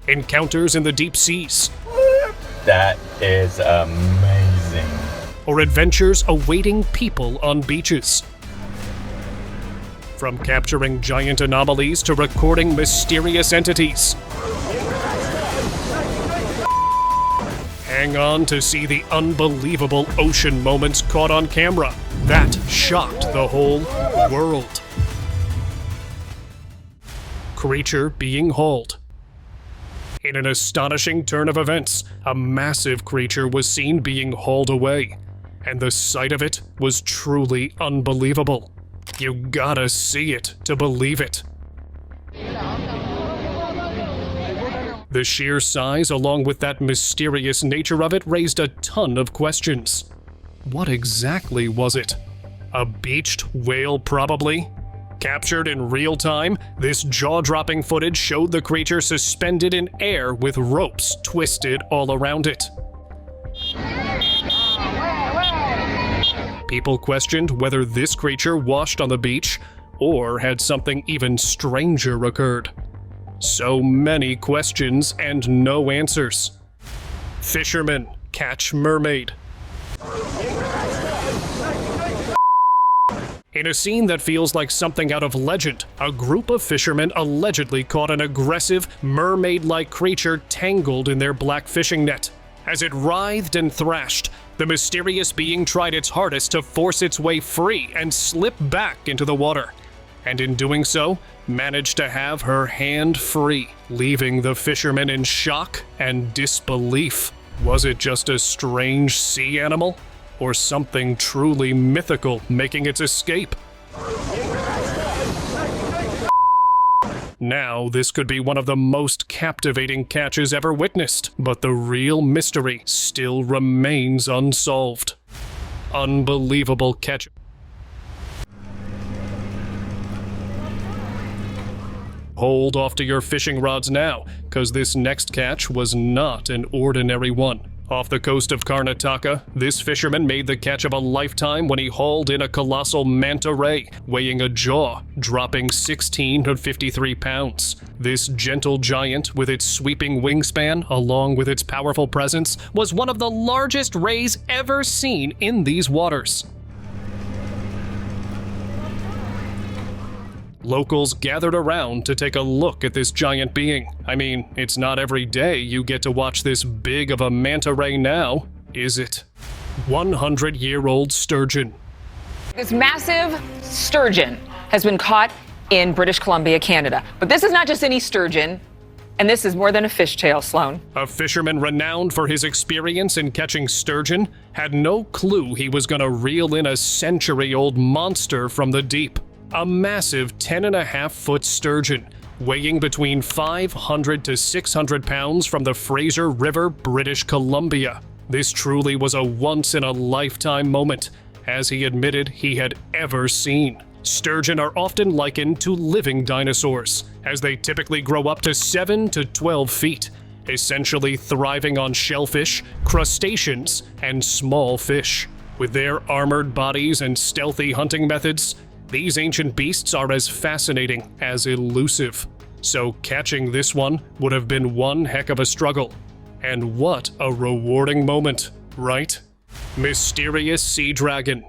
encounters in the deep seas, That is amazing. or adventures awaiting people on beaches. From capturing giant anomalies to recording mysterious entities. Hang on to see the unbelievable ocean moments caught on camera that shocked the whole world. Creature being hauled. In an astonishing turn of events, a massive creature was seen being hauled away, and the sight of it was truly unbelievable. You gotta see it to believe it. The sheer size, along with that mysterious nature of it, raised a ton of questions. What exactly was it? A beached whale, probably? Captured in real time, this jaw-dropping footage showed the creature suspended in air with ropes twisted all around it. People questioned whether this creature washed on the beach or had something even stranger occurred. So many questions and no answers. Fishermen catch mermaid. In a scene that feels like something out of legend, a group of fishermen allegedly caught an aggressive, mermaid-like creature tangled in their black fishing net. As it writhed and thrashed, the mysterious being tried its hardest to force its way free and slip back into the water, and in doing so, managed to have her hand free, leaving the fishermen in shock and disbelief. Was it just a strange sea animal? Or something truly mythical making its escape? Now, this could be one of the most captivating catches ever witnessed, but the real mystery still remains unsolved. Unbelievable catch. Hold off to your fishing rods now, cause this next catch was not an ordinary one. Off the coast of Karnataka, this fisherman made the catch of a lifetime when he hauled in a colossal manta ray, weighing a jaw, dropping 16 to 53 pounds. This gentle giant, with its sweeping wingspan, along with its powerful presence, was one of the largest rays ever seen in these waters. Locals gathered around to take a look at this giant being. I mean, it's not every day you get to watch this big of a manta ray now, is it? 100-year-old sturgeon. This massive sturgeon has been caught in British Columbia, Canada. But this is not just any sturgeon, and this is more than a fishtail, Sloan. A fisherman renowned for his experience in catching sturgeon had no clue he was gonna reel in a century-old monster from the deep. A massive 10.5-foot sturgeon, weighing between 500 to 600 pounds from the Fraser River, British Columbia. This truly was a once-in-a-lifetime moment, as he admitted he had ever seen. Sturgeon are often likened to living dinosaurs, as they typically grow up to 7 to 12 feet, essentially thriving on shellfish, crustaceans, and small fish. With their armored bodies and stealthy hunting methods, these ancient beasts are as fascinating as elusive. So catching this one would have been one heck of a struggle. And what a rewarding moment, right? Mysterious sea dragon.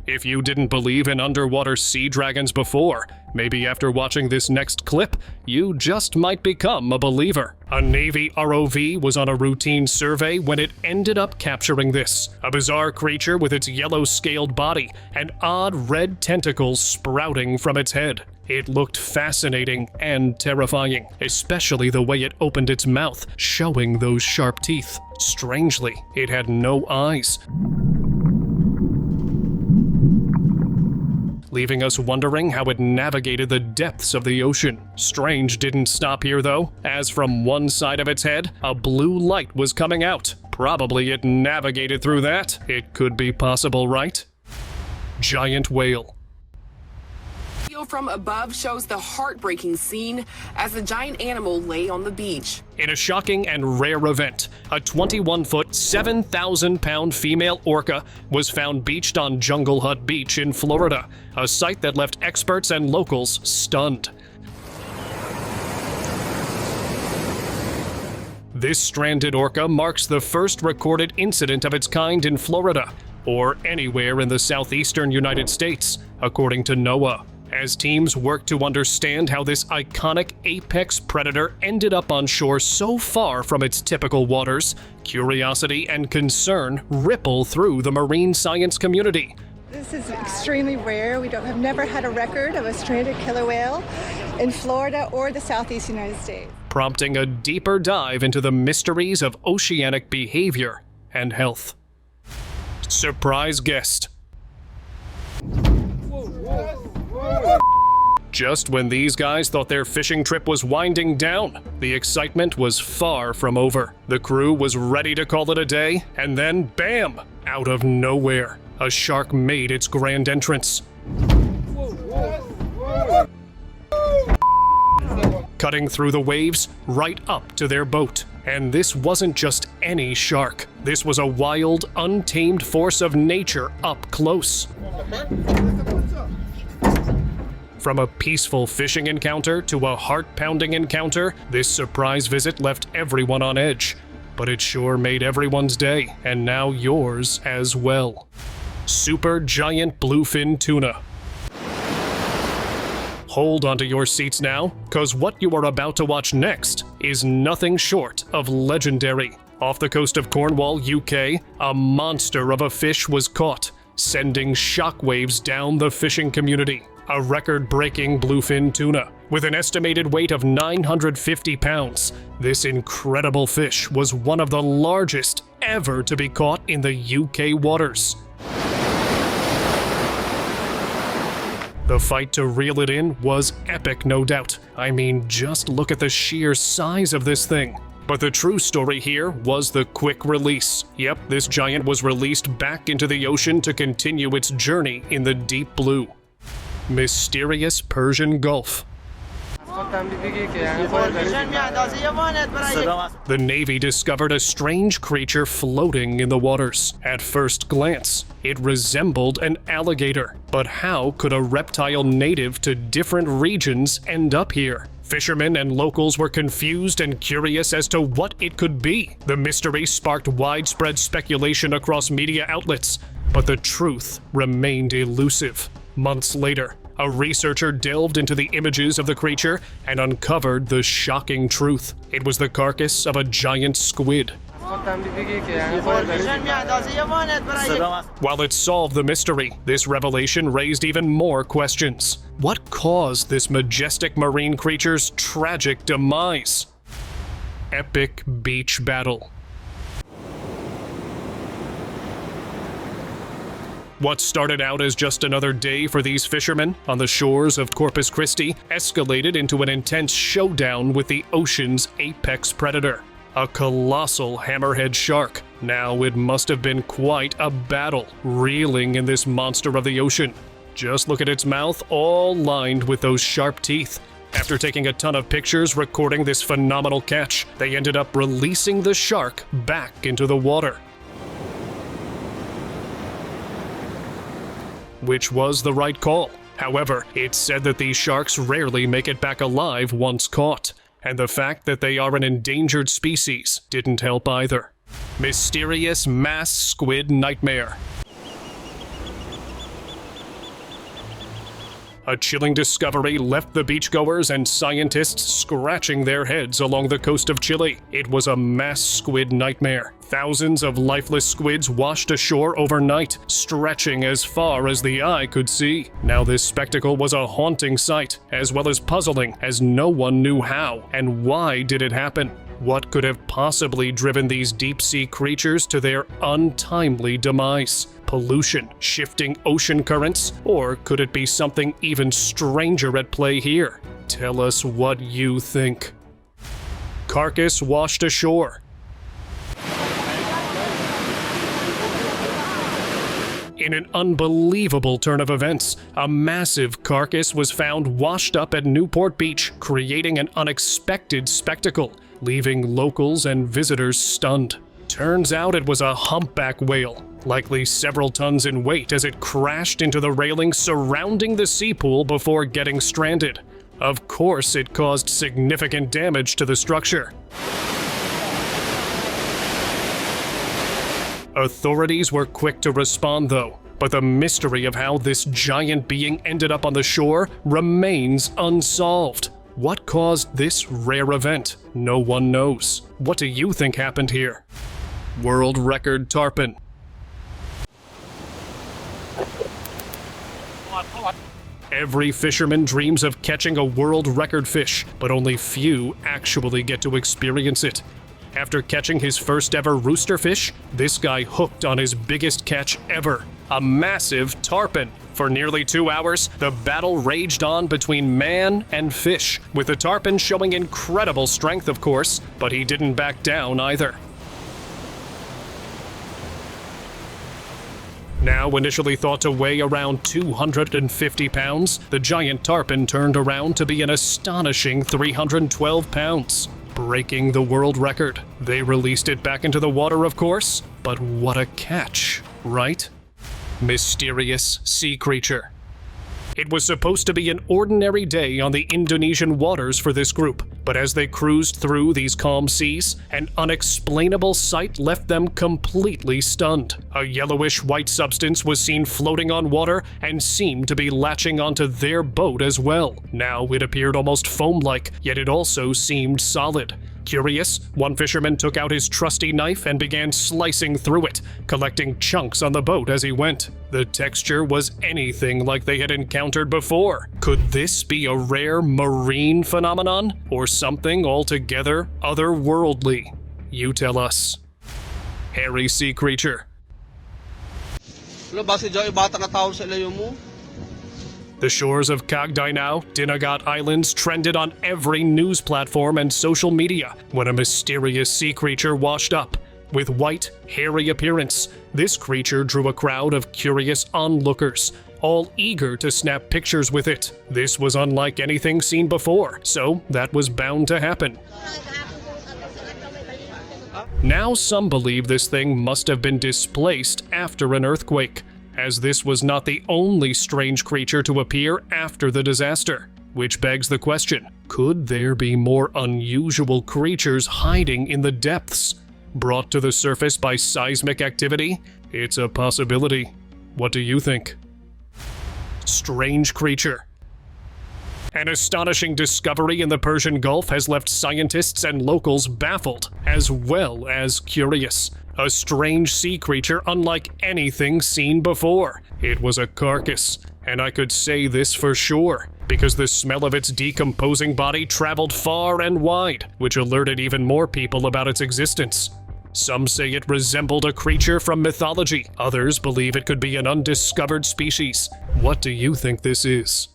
If you didn't believe in underwater sea dragons before, maybe after watching this next clip, you just might become a believer. A Navy ROV was on a routine survey when it ended up capturing this, a bizarre creature with its yellow-scaled body and odd red tentacles sprouting from its head. It looked fascinating and terrifying, especially the way it opened its mouth, showing those sharp teeth. Strangely, it had no eyes, leaving us wondering how it navigated the depths of the ocean. Strange didn't stop here though, as from one side of its head, a blue light was coming out. Probably it navigated through that. It could be possible, right? Giant whale. Video from above shows the heartbreaking scene as the giant animal lay on the beach. In a shocking and rare event, a 21-foot, 7,000-pound female orca was found beached on Jungle Hut Beach in Florida, a sight that left experts and locals stunned. This stranded orca marks the first recorded incident of its kind in Florida, or anywhere in the southeastern United States, according to NOAA. As teams work to understand how this iconic apex predator ended up on shore so far from its typical waters, curiosity and concern ripple through the marine science community. This is extremely rare. We have never had a record of a stranded killer whale in Florida or the southeast United States, prompting a deeper dive into the mysteries of oceanic behavior and health. Surprise guest. Just when these guys thought their fishing trip was winding down, the excitement was far from over. The crew was ready to call it a day, and then bam! Out of nowhere, a shark made its grand entrance. Cutting through the waves right up to their boat. And this wasn't just any shark. This was a wild, untamed force of nature up close. From a peaceful fishing encounter to a heart-pounding encounter, this surprise visit left everyone on edge. But it sure made everyone's day, and now yours as well. Super giant bluefin tuna. Hold onto your seats now, cause what you are about to watch next is nothing short of legendary. Off the coast of Cornwall, UK, a monster of a fish was caught, sending shockwaves down the fishing community. A record-breaking bluefin tuna. With an estimated weight of 950 pounds, this incredible fish was one of the largest ever to be caught in the UK waters. The fight to reel it in was epic, no doubt. I mean, just look at the sheer size of this thing. But the true story here was the quick release. Yep, this giant was released back into the ocean to continue its journey in the deep blue. Mysterious Persian Gulf. The Navy discovered a strange creature floating in the waters. At first glance, it resembled an alligator. But how could a reptile native to different regions end up here? Fishermen and locals were confused and curious as to what it could be. The mystery sparked widespread speculation across media outlets, but the truth remained elusive. Months later, a researcher delved into the images of the creature and uncovered the shocking truth. It was the carcass of a giant squid. While it solved the mystery, this revelation raised even more questions. What caused this majestic marine creature's tragic demise? Epic beach battle. What started out as just another day for these fishermen on the shores of Corpus Christi escalated into an intense showdown with the ocean's apex predator, a colossal hammerhead shark. Now it must have been quite a battle, reeling in this monster of the ocean. Just look at its mouth, all lined with those sharp teeth. After taking a ton of pictures recording this phenomenal catch, they ended up releasing the shark back into the water. Which was the right call. However, it's said that these sharks rarely make it back alive once caught, and the fact that they are an endangered species didn't help either. Mysterious mass squid nightmare. A chilling discovery left the beachgoers and scientists scratching their heads along the coast of Chile. It was a mass squid nightmare. Thousands of lifeless squids washed ashore overnight, stretching as far as the eye could see. Now this spectacle was a haunting sight, as well as puzzling, as no one knew how and why did it happen. What could have possibly driven these deep-sea creatures to their untimely demise? Pollution, shifting ocean currents, or could it be something even stranger at play here? Tell us what you think. Carcass washed ashore. In an unbelievable turn of events, a massive carcass was found washed up at Newport Beach, creating an unexpected spectacle, leaving locals and visitors stunned. Turns out it was a humpback whale, likely several tons in weight, as it crashed into the railing surrounding the sea pool before getting stranded. Of course, it caused significant damage to the structure. Authorities were quick to respond though, but the mystery of how this giant being ended up on the shore remains unsolved. What caused this rare event? No one knows. What do you think happened here? World record tarpon. Every fisherman dreams of catching a world record fish, but only few actually get to experience it. After catching his first ever rooster fish, this guy hooked on his biggest catch ever, a massive tarpon. For nearly 2 hours, the battle raged on between man and fish, with the tarpon showing incredible strength, of course, but he didn't back down either. Now initially thought to weigh around 250 pounds, the giant tarpon turned around to be an astonishing 312 pounds. Breaking the world record. They released it back into the water, of course, but what a catch, right? Mysterious sea creature. It was supposed to be an ordinary day on the Indonesian waters for this group, but as they cruised through these calm seas, an unexplainable sight left them completely stunned. A yellowish white substance was seen floating on water and seemed to be latching onto their boat as well. Now it appeared almost foam-like, yet it also seemed solid. Curious, one fisherman took out his trusty knife and began slicing through it, collecting chunks on the boat as he went. The texture was anything like they had encountered before. Could this be a rare marine phenomenon, or something altogether otherworldly? You tell us. Hairy sea creature. The shores of Cagdainao, Dinagat Islands trended on every news platform and social media when a mysterious sea creature washed up. With white, hairy appearance, this creature drew a crowd of curious onlookers, all eager to snap pictures with it. This was unlike anything seen before, so that was bound to happen. Now some believe this thing must have been displaced after an earthquake, as this was not the only strange creature to appear after the disaster. Which begs the question, could there be more unusual creatures hiding in the depths? Brought to the surface by seismic activity? It's a possibility. What do you think? Strange creature. An astonishing discovery in the Persian Gulf has left scientists and locals baffled, as well as curious. A strange sea creature unlike anything seen before. It was a carcass, and I could say this for sure, because the smell of its decomposing body traveled far and wide, which alerted even more people about its existence. Some say it resembled a creature from mythology. Others believe it could be an undiscovered species. What do you think this is?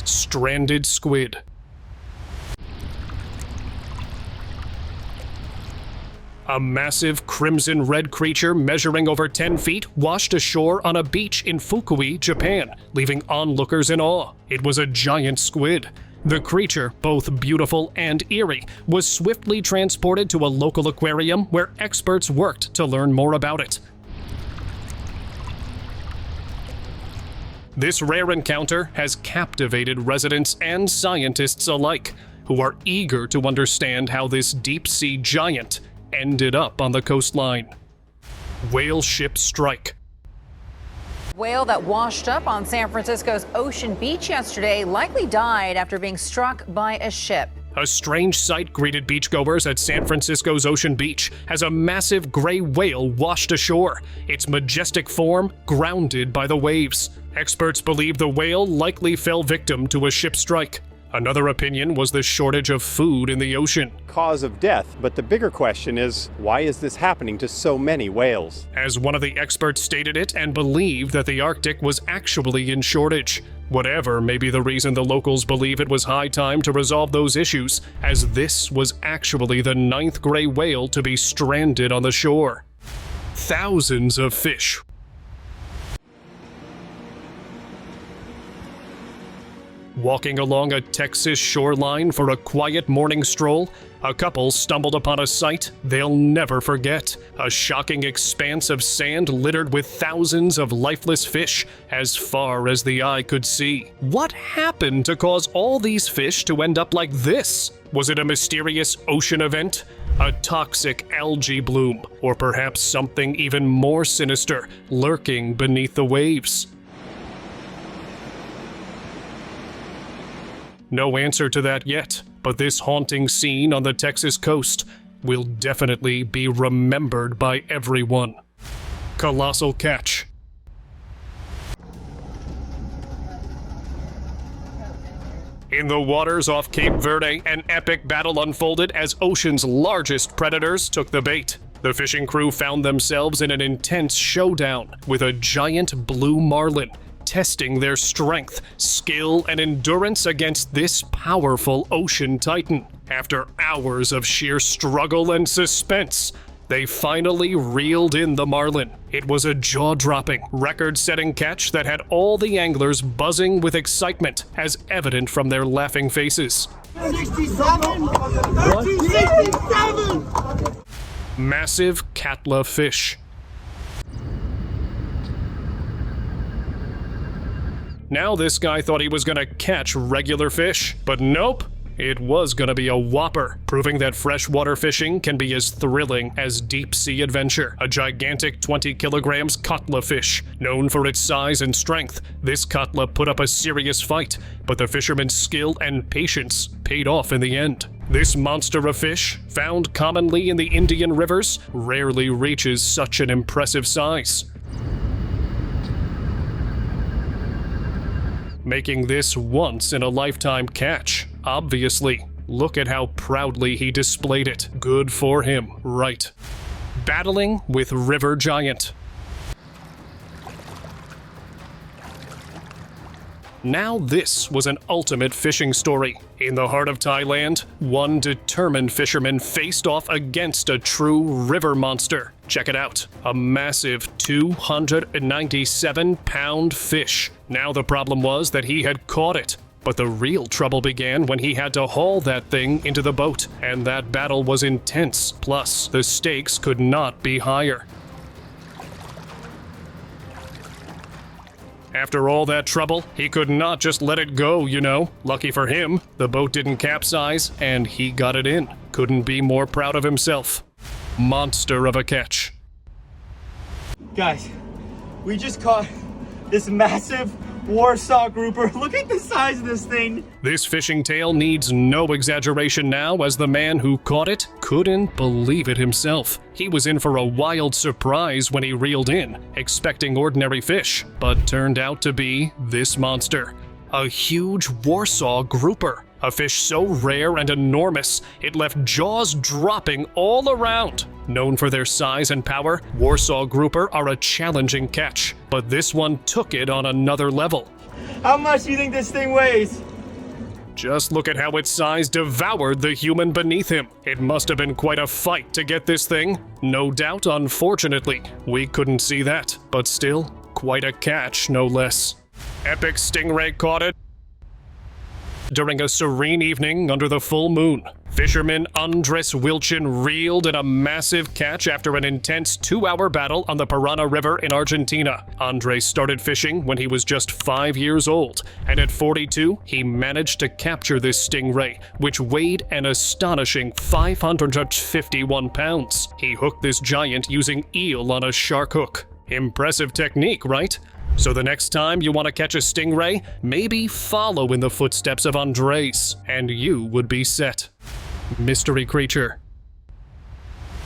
Stranded squid. A massive crimson-red creature measuring over 10 feet washed ashore on a beach in Fukui, Japan, leaving onlookers in awe. It was a giant squid. The creature, both beautiful and eerie, was swiftly transported to a local aquarium where experts worked to learn more about it. This rare encounter has captivated residents and scientists alike, who are eager to understand how this deep-sea giant ended up on the coastline. Whale ship strike. Whale that washed up on San Francisco's Ocean Beach yesterday likely died after being struck by a ship. A strange sight greeted beachgoers at San Francisco's Ocean Beach as a massive gray whale washed ashore, its majestic form grounded by the waves. Experts believe the whale likely fell victim to a ship strike. Another opinion was the shortage of food in the ocean. Cause of death, but the bigger question is, why is this happening to so many whales? As one of the experts stated it and believed that the Arctic was actually in shortage. Whatever may be the reason, the locals believe it was high time to resolve those issues, as this was actually the 9th gray whale to be stranded on the shore. Thousands of fish. Walking along a Texas shoreline for a quiet morning stroll, a couple stumbled upon a sight they'll never forget. A shocking expanse of sand littered with thousands of lifeless fish as far as the eye could see. What happened to cause all these fish to end up like this? Was it a mysterious ocean event? A toxic algae bloom? Or perhaps something even more sinister lurking beneath the waves? No answer to that yet, but this haunting scene on the Texas coast will definitely be remembered by everyone. Colossal catch. In the waters off Cape Verde, an epic battle unfolded as ocean's largest predators took the bait. The fishing crew found themselves in an intense showdown with a giant blue marlin, testing their strength, skill, and endurance against this powerful ocean titan. After hours of sheer struggle and suspense, they finally reeled in the marlin. It was a jaw-dropping, record-setting catch that had all the anglers buzzing with excitement, as evident from their laughing faces. 67! 67! Massive catla fish. Now this guy thought he was gonna catch regular fish, but nope. It was gonna be a whopper, proving that freshwater fishing can be as thrilling as deep-sea adventure. A gigantic 20 kilograms catla fish. Known for its size and strength, this catla put up a serious fight, but the fisherman's skill and patience paid off in the end. This monster of fish, found commonly in the Indian rivers, rarely reaches such an impressive size. Making this once-in-a-lifetime catch, obviously. Look at how proudly he displayed it. Good for him, right? Battling with River Giant. Now this was an ultimate fishing story. In the heart of Thailand, one determined fisherman faced off against a true river monster. Check it out, a massive 297-pound fish. Now the problem was that he had caught it, but the real trouble began when he had to haul that thing into the boat, and that battle was intense, plus the stakes could not be higher. After all that trouble, he could not just let it go, you know. Lucky for him, the boat didn't capsize, and he got it in. Couldn't be more proud of himself. Monster of a catch. Guys, we just caught this massive Warsaw grouper. Look at the size of this thing. This fishing tale needs no exaggeration now, as the man who caught it couldn't believe it himself. He was in for a wild surprise when he reeled in, expecting ordinary fish, but turned out to be this monster. A huge Warsaw grouper. A fish so rare and enormous, it left jaws dropping all around. Known for their size and power, Warsaw grouper are a challenging catch, but this one took it on another level. How much do you think this thing weighs? Just look at how its size devoured the human beneath him. It must have been quite a fight to get this thing. No doubt, unfortunately, we couldn't see that, but still, quite a catch, no less. Epic stingray caught it during a serene evening under the full moon. Fisherman Andres Wilchin reeled in a massive catch after an intense 2-hour battle on the Parana River in Argentina. Andres started fishing when he was just 5 years old, and at 42, he managed to capture this stingray, which weighed an astonishing 551 pounds. He hooked this giant using eel on a shark hook. Impressive technique, right? So the next time you want to catch a stingray, maybe follow in the footsteps of Andres, and you would be set. Mystery creature.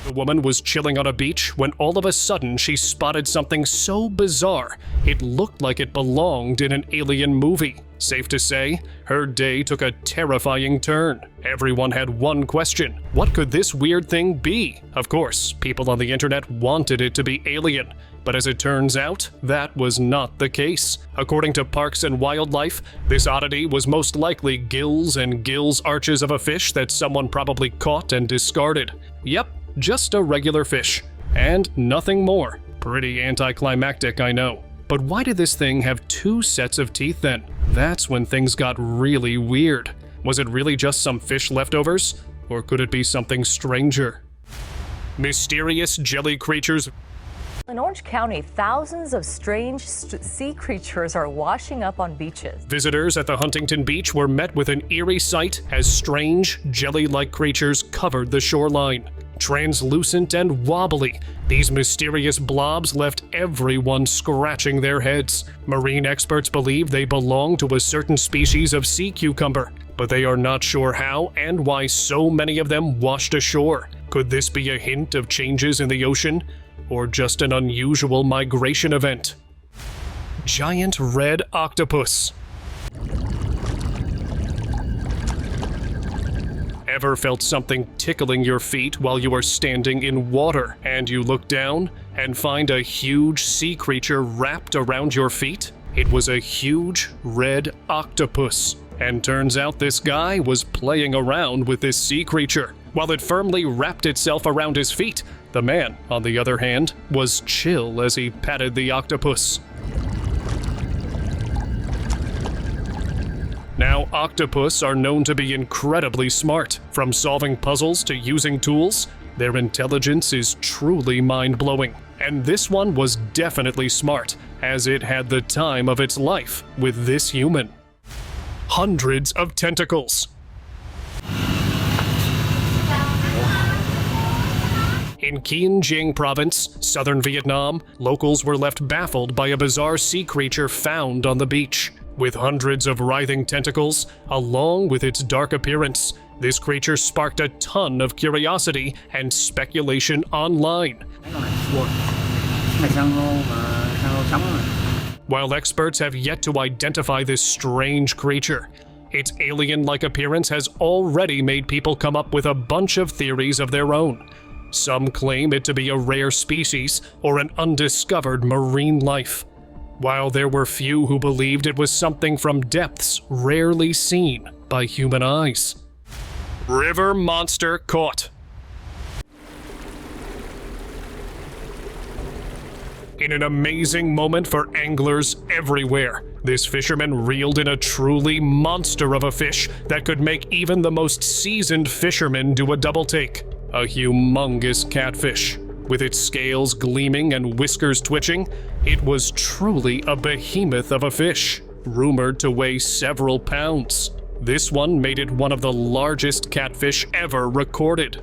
The woman was chilling on a beach when all of a sudden she spotted something so bizarre, it looked like it belonged in an alien movie. Safe to say, her day took a terrifying turn. Everyone had one question: what could this weird thing be? Of course, people on the internet wanted it to be alien, but as it turns out, that was not the case. According to Parks and Wildlife, this oddity was most likely gills and gills arches of a fish that someone probably caught and discarded. Yep, just a regular fish, and nothing more. Pretty anticlimactic, I know. But why did this thing have 2 sets of teeth then? That's when things got really weird. Was it really just some fish leftovers? Or could it be something stranger? Mysterious jelly creatures. In Orange County, thousands of strange sea creatures are washing up on beaches. Visitors at the Huntington Beach were met with an eerie sight as strange, jelly-like creatures covered the shoreline. Translucent and wobbly, these mysterious blobs left everyone scratching their heads. Marine experts believe they belong to a certain species of sea cucumber, but they are not sure how and why so many of them washed ashore. Could this be a hint of changes in the ocean, or just an unusual migration event? Giant red octopus. Ever felt something tickling your feet while you are standing in water and you look down and find a huge sea creature wrapped around your feet? It was a huge red octopus, and turns out this guy was playing around with this sea creature. While it firmly wrapped itself around his feet, the man, on the other hand, was chill as he patted the octopus. Now, octopus are known to be incredibly smart. From solving puzzles to using tools, their intelligence is truly mind-blowing. And this one was definitely smart, as it had the time of its life with this human. Hundreds of tentacles. In Quien Dinh province, southern Vietnam, locals were left baffled by a bizarre sea creature found on the beach. With hundreds of writhing tentacles, along with its dark appearance, this creature sparked a ton of curiosity and speculation online. While experts have yet to identify this strange creature, its alien-like appearance has already made people come up with a bunch of theories of their own. Some claim it to be a rare species or an undiscovered marine life, while there were few who believed it was something from depths rarely seen by human eyes. River monster caught. In an amazing moment for anglers everywhere, this fisherman reeled in a truly monster of a fish that could make even the most seasoned fishermen do a double take. A humongous catfish. With its scales gleaming and whiskers twitching, it was truly a behemoth of a fish, rumored to weigh several pounds. This one made it one of the largest catfish ever recorded.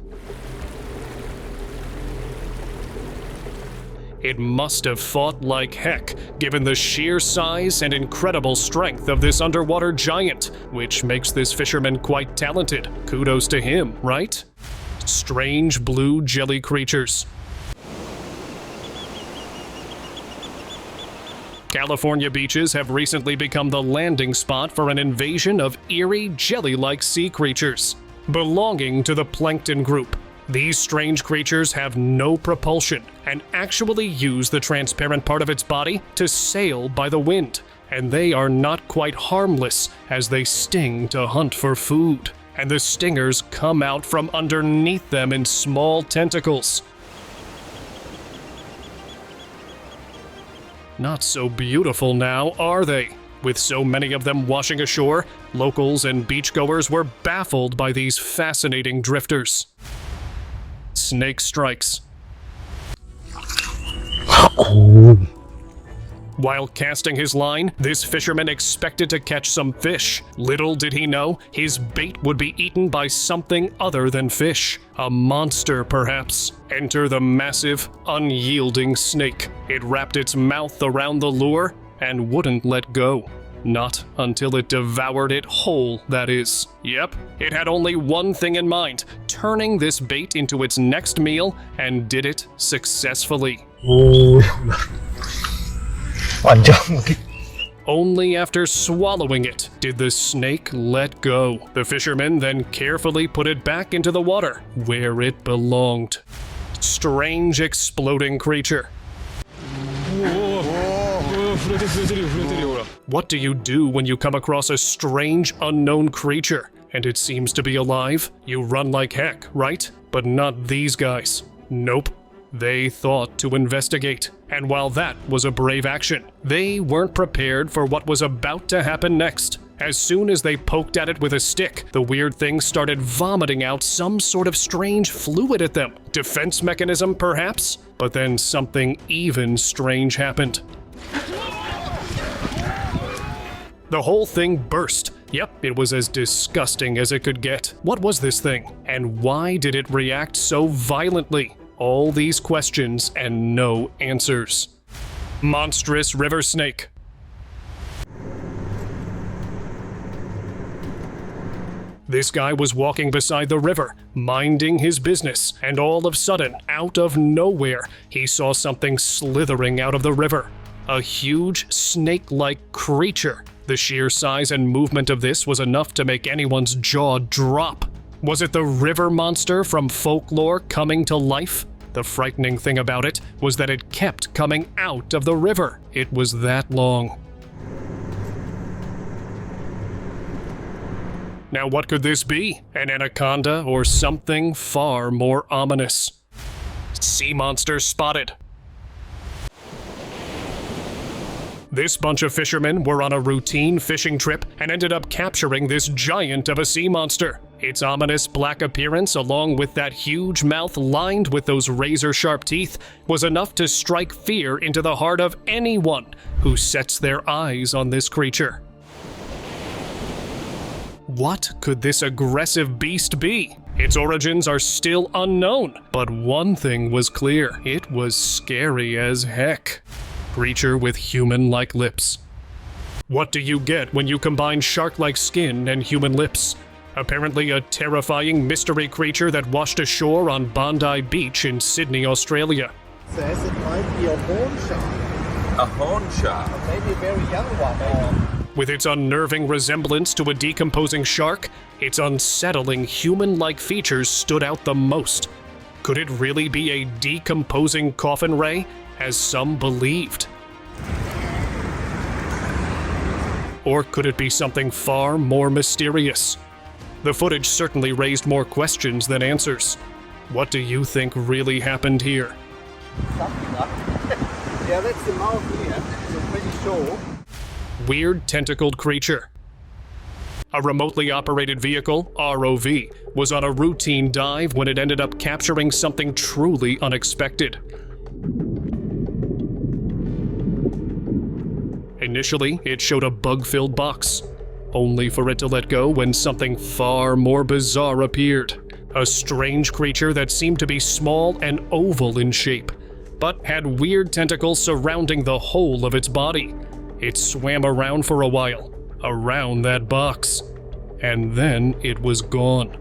It must have fought like heck, given the sheer size and incredible strength of this underwater giant, which makes this fisherman quite talented. Kudos to him, right? Strange blue jelly creatures. California beaches have recently become the landing spot for an invasion of eerie jelly-like sea creatures. Belonging to the plankton group, these strange creatures have no propulsion and actually use the transparent part of its body to sail by the wind. And they are not quite harmless as they sting to hunt for food. And the stingers come out from underneath them in small tentacles. Not so beautiful now, are they? With so many of them washing ashore, locals and beachgoers were baffled by these fascinating drifters. Snake strikes. While casting his line, this fisherman expected to catch some fish. Little did he know, his bait would be eaten by something other than fish. A monster, perhaps. Enter the massive, unyielding snake. It wrapped its mouth around the lure and wouldn't let go. Not until it devoured it whole, that is. Yep, it had only one thing in mind, turning this bait into its next meal, and did it successfully. Only after swallowing it did the snake let go. The fisherman then carefully put it back into the water, where it belonged. Strange exploding creature. What do you do when you come across a strange, unknown creature, and it seems to be alive? You run like heck, right? But not these guys. Nope. They thought to investigate, and while that was a brave action, they weren't prepared for what was about to happen next. As soon as they poked at it with a stick, the weird thing started vomiting out some sort of strange fluid at them. Defense mechanism, perhaps? But then something even strange happened. The whole thing burst. Yep, it was as disgusting as it could get. What was this thing? And why did it react so violently? All these questions and no answers. Monstrous river snake. This guy was walking beside the river, minding his business, and all of a sudden, out of nowhere, he saw something slithering out of the river. A huge snake-like creature. The sheer size and movement of this was enough to make anyone's jaw drop. Was it the river monster from folklore coming to life? The frightening thing about it was that it kept coming out of the river. It was that long. Now what could this be? An anaconda or something far more ominous? Sea monster spotted. This bunch of fishermen were on a routine fishing trip and ended up capturing this giant of a sea monster. Its ominous black appearance, along with that huge mouth lined with those razor-sharp teeth, was enough to strike fear into the heart of anyone who sets their eyes on this creature. What could this aggressive beast be? Its origins are still unknown, but one thing was clear: it was scary as heck. Creature with human-like lips. What do you get when you combine shark-like skin and human lips? Apparently a terrifying mystery creature that washed ashore on Bondi Beach in Sydney, Australia. Says it might be a horn shark. A horn shark? Maybe a very young one. With its unnerving resemblance to a decomposing shark, its unsettling human-like features stood out the most. Could it really be a decomposing coffin ray, as some believed? Or could it be something far more mysterious? The footage certainly raised more questions than answers. What do you think really happened here? Something up. Yeah, that's the mouth here, so pretty sure. Weird tentacled creature. A remotely operated vehicle, ROV, was on a routine dive when it ended up capturing something truly unexpected. Initially, it showed a bug-filled box, only for it to let go when something far more bizarre appeared. A strange creature that seemed to be small and oval in shape, but had weird tentacles surrounding the whole of its body. It swam around for a while, around that box, and then it was gone.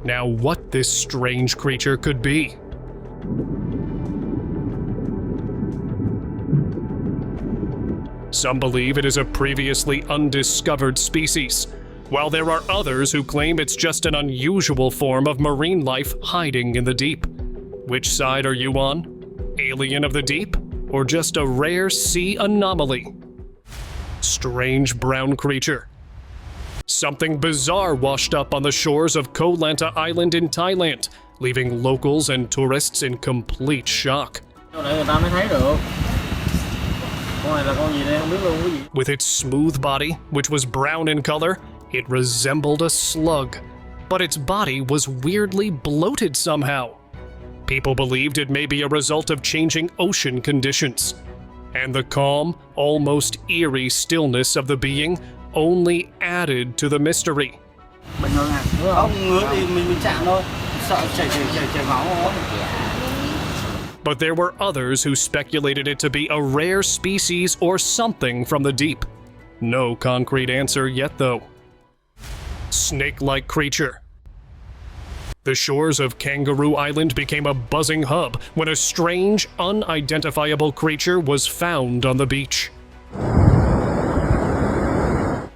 Now what this strange creature could be? Some believe it is a previously undiscovered species, while there are others who claim it's just an unusual form of marine life hiding in the deep. Which side are you on? Alien of the deep, or just a rare sea anomaly? Strange brown creature. Something bizarre washed up on the shores of Koh Lanta Island in Thailand, leaving locals and tourists in complete shock. With its smooth body, which was brown in color, it resembled a slug, but its body was weirdly bloated somehow. People believed it may be a result of changing ocean conditions, and the calm, almost eerie stillness of the being only added to the mystery. But there were others who speculated it to be a rare species or something from the deep. No concrete answer yet, though. Snake-like creature. The shores of Kangaroo Island became a buzzing hub when a strange, unidentifiable creature was found on the beach.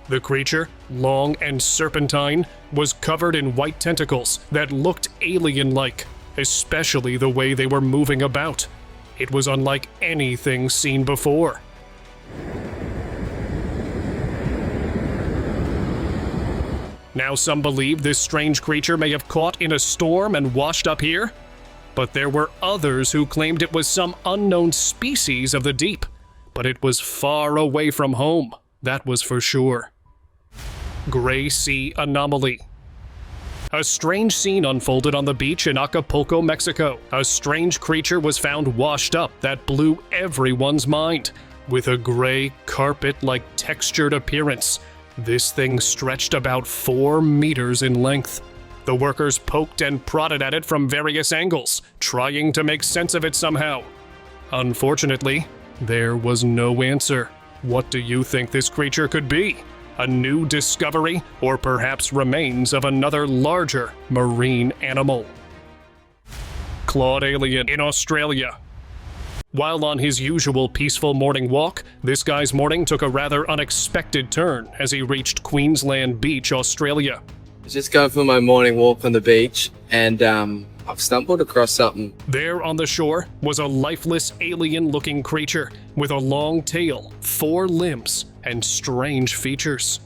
The creature, long and serpentine, was covered in white tentacles that looked alien-like, especially the way they were moving about. It was unlike anything seen before. Now some believe this strange creature may have caught in a storm and washed up here, But there were others who claimed it was some unknown species of the deep. But it was far away from home, that was for sure. Gray Sea Anomaly. A strange scene unfolded on the beach in Acapulco, Mexico. A strange creature was found washed up that blew everyone's mind. With a gray, carpet-like textured appearance, this thing stretched about 4 meters in length. The workers poked and prodded at it from various angles, trying to make sense of it somehow. Unfortunately, there was no answer. What do you think this creature could be? A new discovery, or perhaps remains of another larger marine animal? Clawed alien in Australia. While on his usual peaceful morning walk, this guy's morning took a rather unexpected turn as he reached Queensland Beach, Australia. I was just going for my morning walk on the beach, and I've stumbled across something. There on the shore was a lifeless alien-looking creature with a long tail, 4 limbs, and strange features.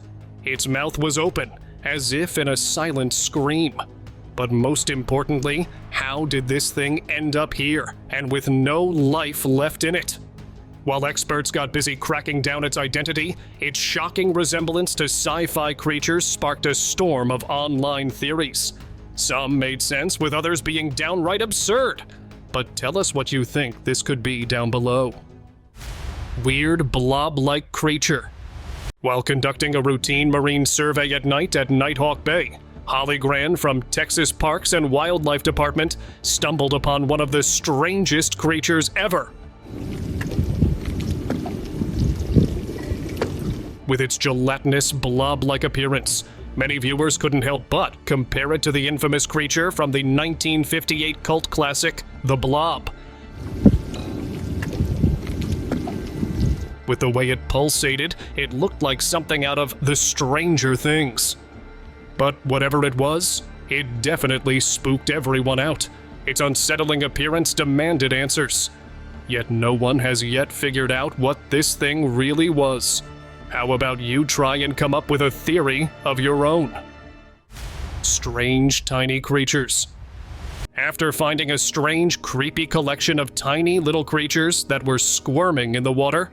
Its mouth was open, as if in a silent scream. But most importantly, how did this thing end up here, and with no life left in it? While experts got busy cracking down its identity, its shocking resemblance to sci-fi creatures sparked a storm of online theories. Some made sense, with others being downright absurd. But tell us what you think this could be down below. Weird blob-like creature. While conducting a routine marine survey at night at Nighthawk Bay, Holly Gran from Texas Parks and Wildlife Department stumbled upon one of the strangest creatures ever. With its gelatinous blob-like appearance, many viewers couldn't help but compare it to the infamous creature from the 1958 cult classic, The Blob. With the way it pulsated, it looked like something out of The Stranger Things. But whatever it was, it definitely spooked everyone out. Its unsettling appearance demanded answers. Yet no one has yet figured out what this thing really was. How about you try and come up with a theory of your own? Strange tiny creatures. After finding a strange, creepy collection of tiny little creatures that were squirming in the water,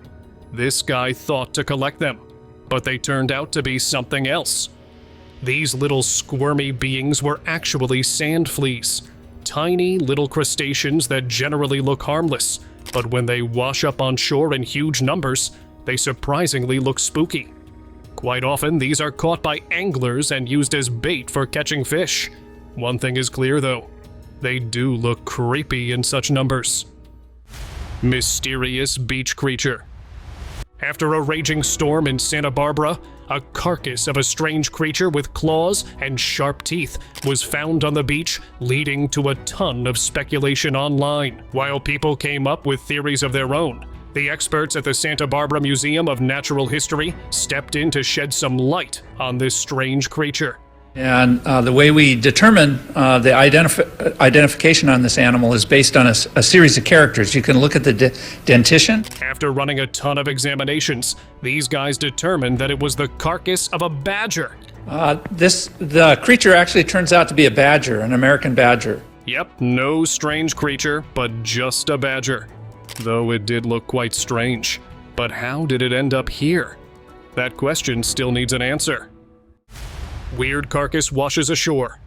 this guy thought to collect them, but they turned out to be something else. These little squirmy beings were actually sand fleas, tiny little crustaceans that generally look harmless, but when they wash up on shore in huge numbers, they surprisingly look spooky. Quite often, these are caught by anglers and used as bait for catching fish. One thing is clear though, they do look creepy in such numbers. Mysterious beach creature. After a raging storm in Santa Barbara, a carcass of a strange creature with claws and sharp teeth was found on the beach, leading to a ton of speculation online. While people came up with theories of their own, the experts at the Santa Barbara Museum of Natural History stepped in to shed some light on this strange creature. And the way we determine the identification on this animal is based on a series of characters. You can look at the dentition. After running a ton of examinations, these guys determined that it was the carcass of a badger. The creature actually turns out to be a badger, an American badger. Yep, no strange creature, but just a badger. Though it did look quite strange. But how did it end up here? That question still needs an answer. Weird carcass washes ashore.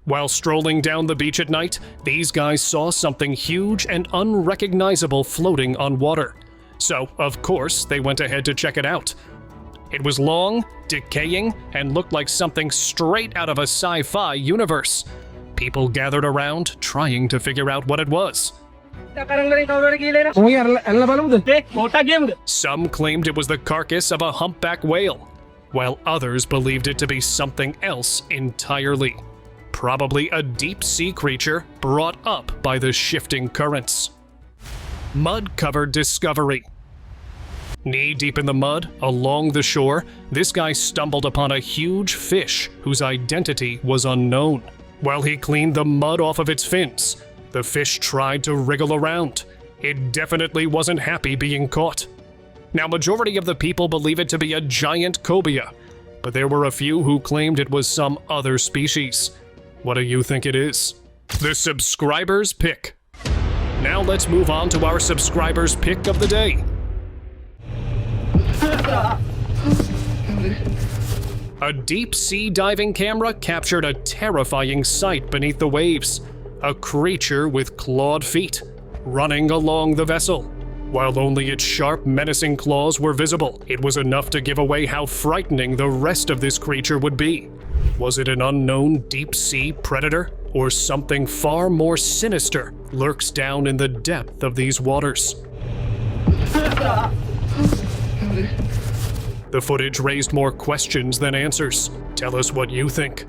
While strolling down the beach at night, these guys saw something huge and unrecognizable floating on water. So, of course, they went ahead to check it out. It was long, decaying, and looked like something straight out of a sci-fi universe. People gathered around, trying to figure out what it was. Some claimed it was the carcass of a humpback whale, while others believed it to be something else entirely. Probably a deep-sea creature brought up by the shifting currents. Mud-covered discovery. Knee-deep in the mud, along the shore, this guy stumbled upon a huge fish whose identity was unknown. While he cleaned the mud off of its fins, the fish tried to wriggle around. It definitely wasn't happy being caught. Now, majority of the people believe it to be a giant cobia, but there were a few who claimed it was some other species. What do you think it is? The subscriber's pick. Now let's move on to our subscriber's pick of the day. A deep sea diving camera captured a terrifying sight beneath the waves. A creature with clawed feet, running along the vessel. While only its sharp, menacing claws were visible, it was enough to give away how frightening the rest of this creature would be. Was it an unknown deep-sea predator? Or something far more sinister lurks down in the depth of these waters? The footage raised more questions than answers. Tell us what you think.